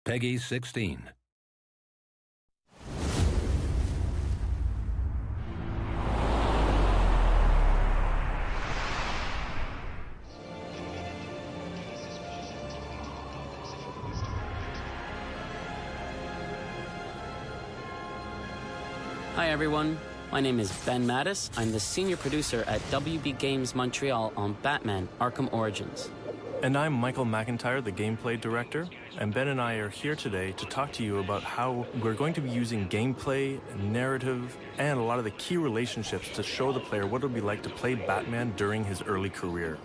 Peggy 16. Hi everyone, my name is Ben Mattis. I'm the senior producer at WB Games Montreal on Batman: Arkham Origins. And I'm Michael McIntyre, the gameplay director, and Ben and I are here today to talk to you about how we're going to be using gameplay, narrative, and a lot of the key relationships to show the player what it'll be like to play Batman during his early career.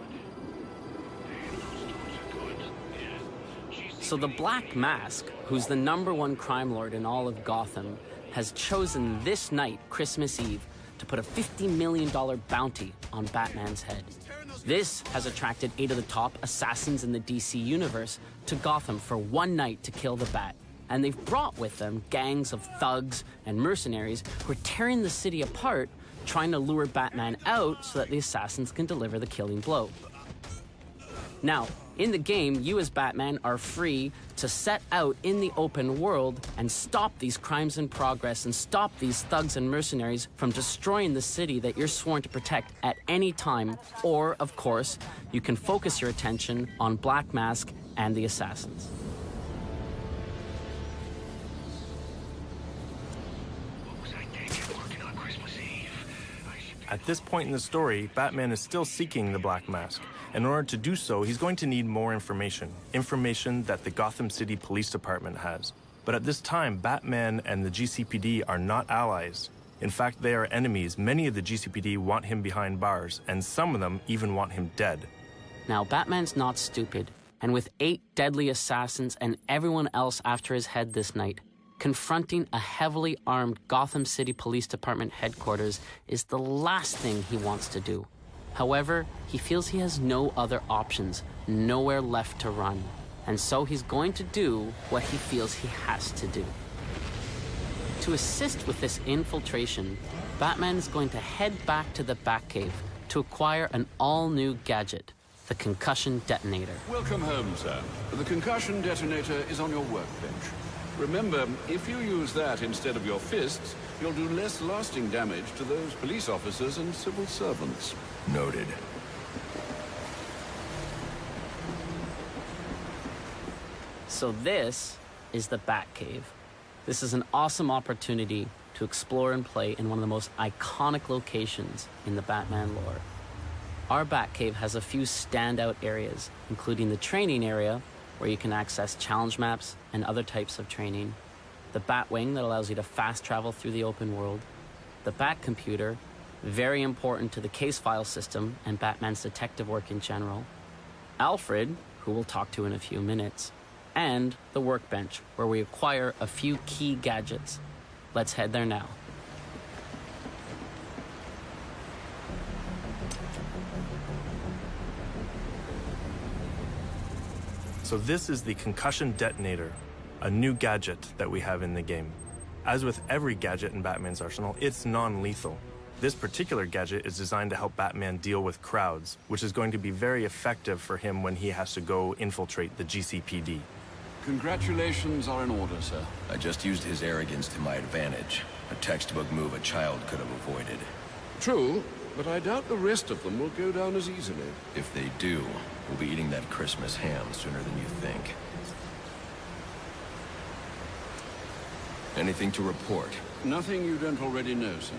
So the Black Mask, who's the #1 crime lord in all of Gotham, has chosen this night, Christmas Eve, to put a $50 million bounty on Batman's head. This has attracted 8 of the top assassins in the DC universe to Gotham for one night to kill the Bat. And they've brought with them gangs of thugs and mercenaries who are tearing the city apart, trying to lure Batman out so that the assassins can deliver the killing blow. Now, in the game, you as Batman are free to set out in the open world and stop these crimes in progress and stop these thugs and mercenaries from destroying the city that you're sworn to protect at any time. Or, of course, you can focus your attention on Black Mask and the assassins. At this point in the story, Batman is still seeking the Black Mask. In order to do so, he's going to need more information that the Gotham City Police Department has. But at this time, Batman and the GCPD are not allies. In fact, they are enemies. Many of the GCPD want him behind bars, and some of them even want him dead. Now, Batman's not stupid, and with 8 deadly assassins and everyone else after his head this night, confronting a heavily armed Gotham City Police Department headquarters is the last thing he wants to do. However, he feels he has no other options, nowhere left to run. And so he's going to do what he feels he has to do. To assist with this infiltration, Batman is going to head back to the Batcave to acquire an all-new gadget, the concussion detonator. Welcome home, sir. The concussion detonator is on your workbench. Remember, if you use that instead of your fists, you'll do less lasting damage to those police officers and civil servants. Noted. So this is the Batcave. This is an awesome opportunity to explore and play in one of the most iconic locations in the Batman lore. Our Batcave has a few standout areas, including the training area, where you can access challenge maps and other types of training, the Batwing that allows you to fast travel through the open world, the Bat Computer, very important to the case file system and Batman's detective work in general, Alfred, who we'll talk to in a few minutes, and the workbench, where we acquire a few key gadgets. Let's head there now. So this is the concussion detonator, a new gadget that we have in the game. As with every gadget in Batman's arsenal, it's non-lethal. This particular gadget is designed to help Batman deal with crowds, which is going to be very effective for him when he has to go infiltrate the GCPD. Congratulations are in order, sir. I just used his arrogance to my advantage. A textbook move a child could have avoided. True, but I doubt the rest of them will go down as easily. If they do, we'll be eating that Christmas ham sooner than you think. Anything to report? Nothing you don't already know, sir.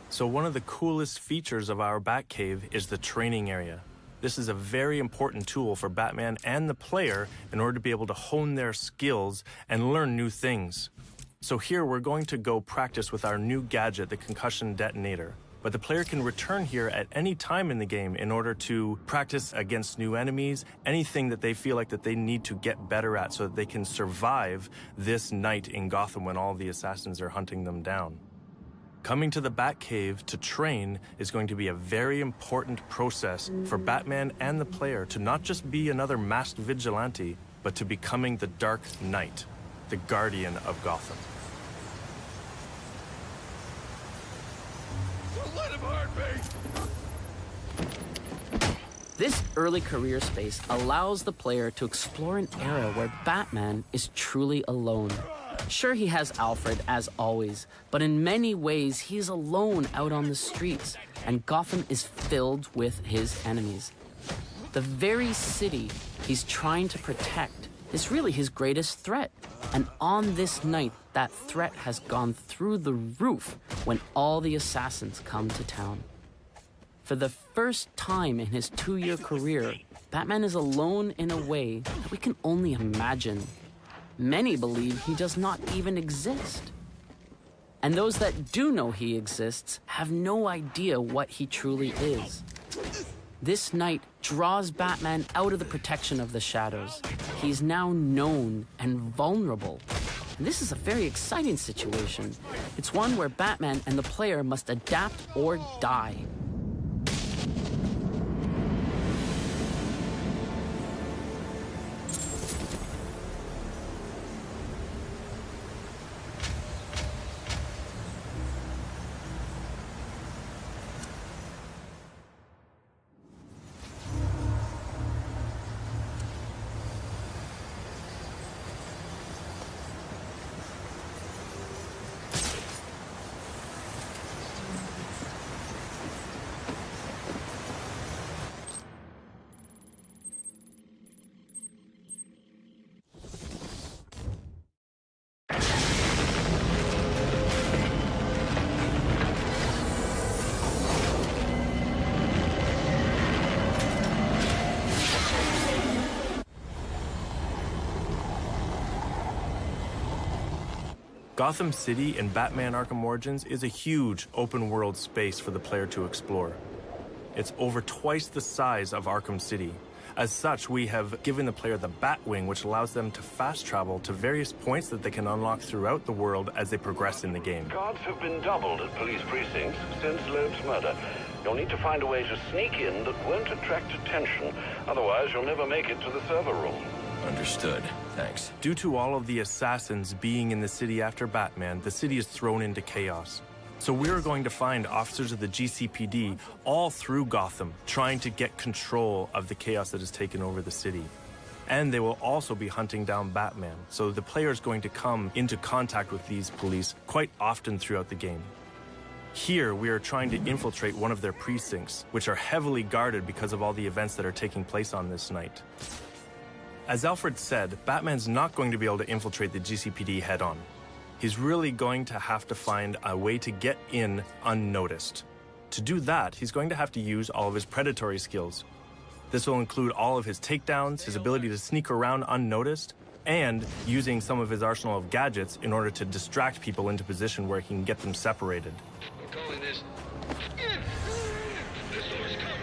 So one of the coolest features of our Batcave is the training area. This is a very important tool for Batman and the player in order to be able to hone their skills and learn new things. So here we're going to go practice with our new gadget, the concussion detonator. But the player can return here at any time in the game in order to practice against new enemies, anything that they feel like that they need to get better at so that they can survive this night in Gotham when all the assassins are hunting them down. Coming to the Batcave to train is going to be a very important process for Batman and the player to not just be another masked vigilante, but to becoming the Dark Knight, the guardian of Gotham. Let him hurt me! This early career space allows the player to explore an era where Batman is truly alone. Sure, he has Alfred, as always, but in many ways, he's alone out on the streets, and Gotham is filled with his enemies. The very city he's trying to protect is really his greatest threat. And on this night, that threat has gone through the roof when all the assassins come to town. For the first time in his 2-year career, Batman is alone in a way that we can only imagine. Many believe he does not even exist. And those that do know he exists have no idea what he truly is. This night draws Batman out of the protection of the shadows. He's now known and vulnerable. And this is a very exciting situation. It's one where Batman and the player must adapt or die. Gotham City in Batman Arkham Origins is a huge open-world space for the player to explore. It's over twice the size of Arkham City. As such, we have given the player the Batwing, which allows them to fast travel to various points that they can unlock throughout the world as they progress in the game. Guards have been doubled at police precincts since Loeb's murder. You'll need to find a way to sneak in that won't attract attention. Otherwise, you'll never make it to the server room. Understood. Thanks. Due to all of the assassins being in the city after Batman, the city is thrown into chaos. So we're going to find officers of the GCPD all through Gotham, trying to get control of the chaos that has taken over the city. And they will also be hunting down Batman, so the player is going to come into contact with these police quite often throughout the game. Here, we are trying to infiltrate one of their precincts, which are heavily guarded because of all the events that are taking place on this night. As Alfred said, Batman's not going to be able to infiltrate the GCPD head-on. He's really going to have to find a way to get in unnoticed. To do that, he's going to have to use all of his predatory skills. This will include all of his takedowns, his ability to sneak around unnoticed, and using some of his arsenal of gadgets in order to distract people into position where he can get them separated. I'm calling this. This door's covered.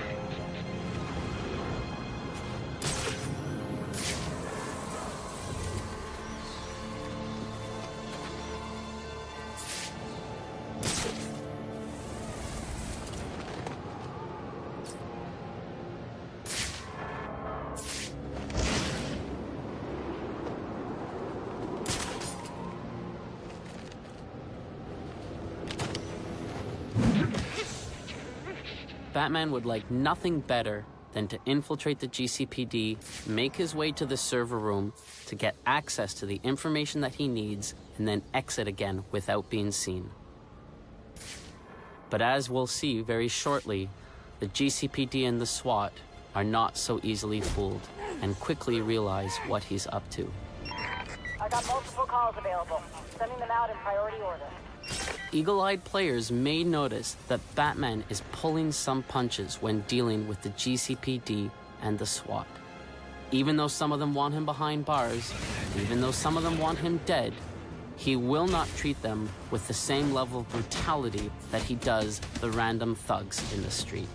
Batman would like nothing better than to infiltrate the GCPD, make his way to the server room to get access to the information that he needs, and then exit again without being seen. But as we'll see very shortly, the GCPD and the SWAT are not so easily fooled and quickly realize what he's up to. I got multiple calls available. Sending them out in priority order. Eagle-eyed players may notice that Batman is pulling some punches when dealing with the GCPD and the SWAT. Even though some of them want him behind bars, even though some of them want him dead, he will not treat them with the same level of brutality that he does the random thugs in the street.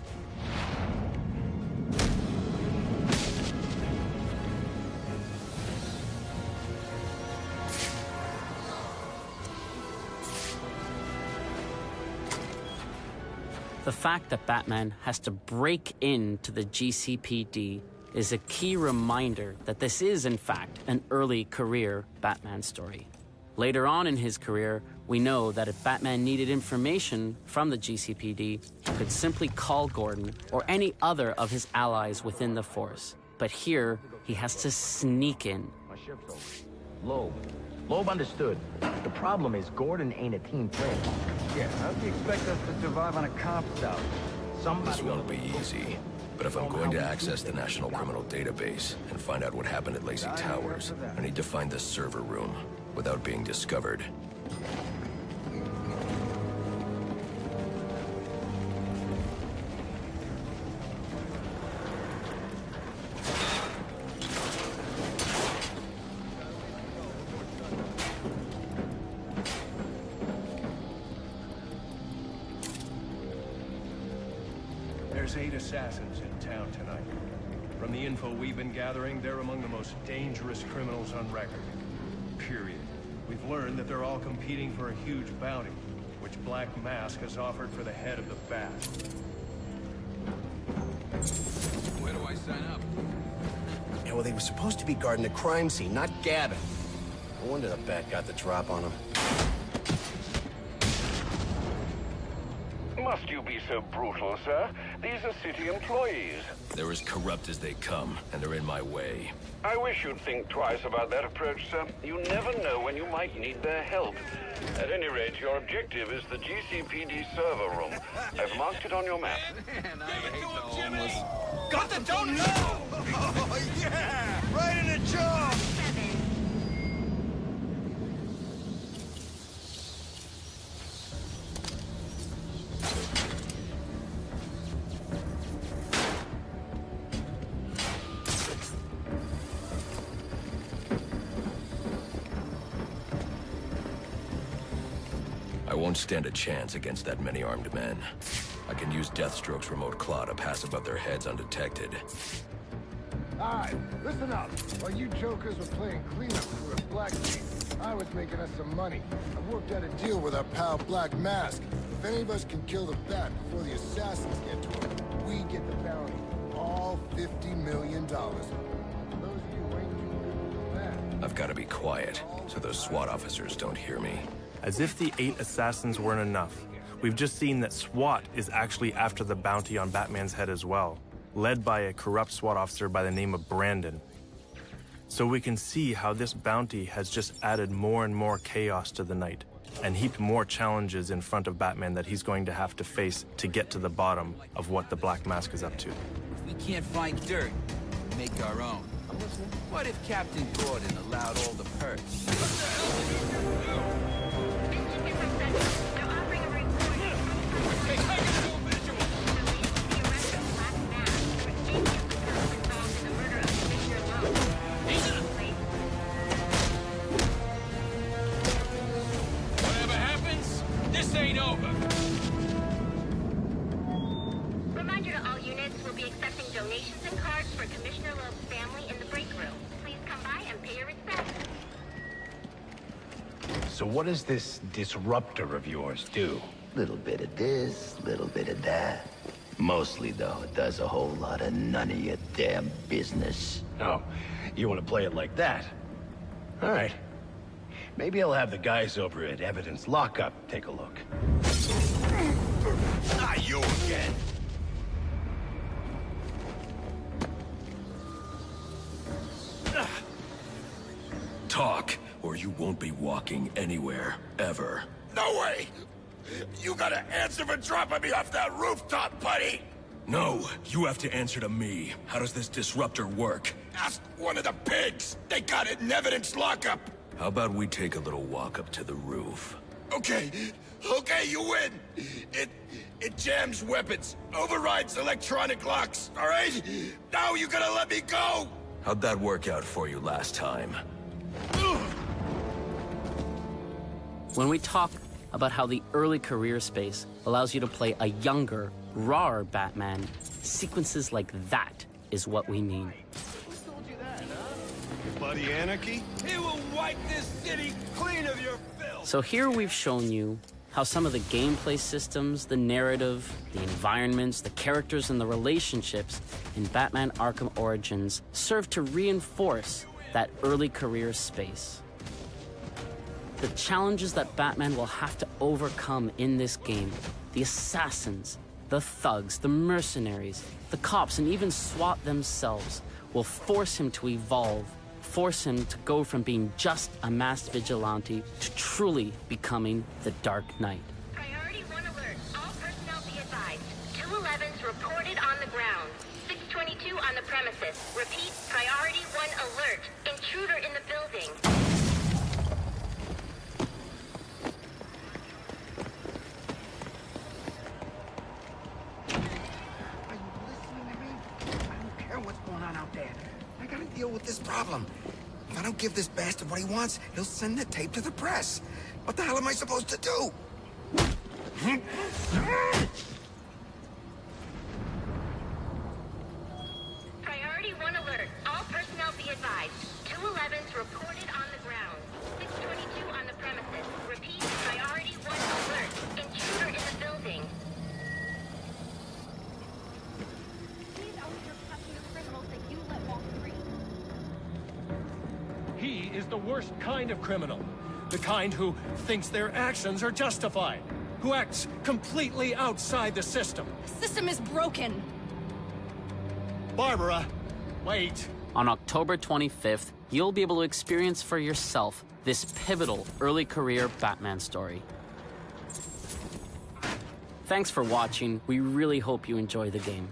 The fact that Batman has to break into the GCPD is a key reminder that this is, in fact, an early career Batman story. Later on in his career, we know that if Batman needed information from the GCPD, he could simply call Gordon or any other of his allies within the force. But here, he has to sneak in. My shift's over. Loeb understood. The problem is Gordon ain't a team player. Yeah, how do you expect us to survive on a cop's out? This won't be easy. But if I'm going to access the National Criminal Database and find out what happened at Lacey Towers, I need to find the server room without being discovered. There's 8 assassins in town tonight. From the info we've been gathering, they're among the most dangerous criminals on record. Period. We've learned that they're all competing for a huge bounty, which Black Mask has offered for the head of the Bat. Where do I sign up? Yeah, well, they were supposed to be guarding the crime scene, not Gavin. No wonder the Bat got the drop on him. Must you be so brutal, sir? These are city employees. They're as corrupt as they come, and they're in my way. I wish you'd think twice about that approach, sir. You never know when you might need their help. At any rate, your objective is the GCPD server room. I've marked it on your map. Got the donut! Oh, yeah! Right in the jaw! I won't stand a chance against that many armed men. I can use Deathstroke's remote claw to pass above their heads undetected. Alright, listen up. While you jokers were playing cleanup for a black team, I was making us some money. I worked out a deal with our pal Black Mask. If any of us can kill the Bat before the assassins get to him, we get the bounty. All $50 million. Those of you who ain't too good with the Bat. I've got to be quiet, so those SWAT officers don't hear me. As if the 8 assassins weren't enough, we've just seen that SWAT is actually after the bounty on Batman's head as well, led by a corrupt SWAT officer by the name of Brandon. So we can see how this bounty has just added more and more chaos to the night, and heaped more challenges in front of Batman that he's going to have to face to get to the bottom of what the Black Mask is up to. We can't find dirt. We make our own. What if Captain Gordon allowed all the perks? Whatever happens, this ain't over. Reminder to all units, we'll be accepting donations and cards for Commissioner Loeb's family in the break room. Please come by and pay your respects. So what does this disruptor of yours do? Little bit of this, little bit of that. Mostly, though, it does a whole lot of none of your damn business. Oh, you want to play it like that? All right. Maybe I'll have the guys over at Evidence Lockup take a look. Ah, you again! Talk, or you won't be walking anywhere, ever. No way! You gotta answer for dropping me off that rooftop, buddy! No, you have to answer to me. How does this disruptor work? Ask one of the pigs! They got it in Evidence Lockup! How about we take a little walk up to the roof? Okay, you win! It jams weapons, overrides electronic locks, alright? Now you gotta let me go! How'd that work out for you last time? When we talk about how the early career space allows you to play a younger, rawer Batman, sequences like that is what we mean. Bloody anarchy? He will wipe this city clean of your filth. So here we've shown you how some of the gameplay systems, the narrative, the environments, the characters, and the relationships in Batman Arkham Origins serve to reinforce that early career space. The challenges that Batman will have to overcome in this game, the assassins, the thugs, the mercenaries, the cops, and even SWAT themselves will force him to evolve, force him to go from being just a masked vigilante to truly becoming the Dark Knight. Priority 1 alert. All personnel be advised. 211's reported on the ground. 622 on the premises. Repeat, priority 1 alert. Intruder in the building. Are you listening to me? I don't care what's going on out there. I gotta deal with this problem. If I don't give this bastard what he wants, he'll send the tape to the press. What the hell am I supposed to do? Priority 1 alert. All personnel be advised. 211's reported on the ground. 622 on the premises. Repeat, priority 1 alert. Intruder in the building. He's out here catching the criminals that you let walk free. He is the worst kind of criminal. The kind who thinks their actions are justified. Who acts completely outside the system. The system is broken. Barbara, wait. On October 25th, you'll be able to experience for yourself this pivotal early career Batman story. Thanks for watching. We really hope you enjoy the game.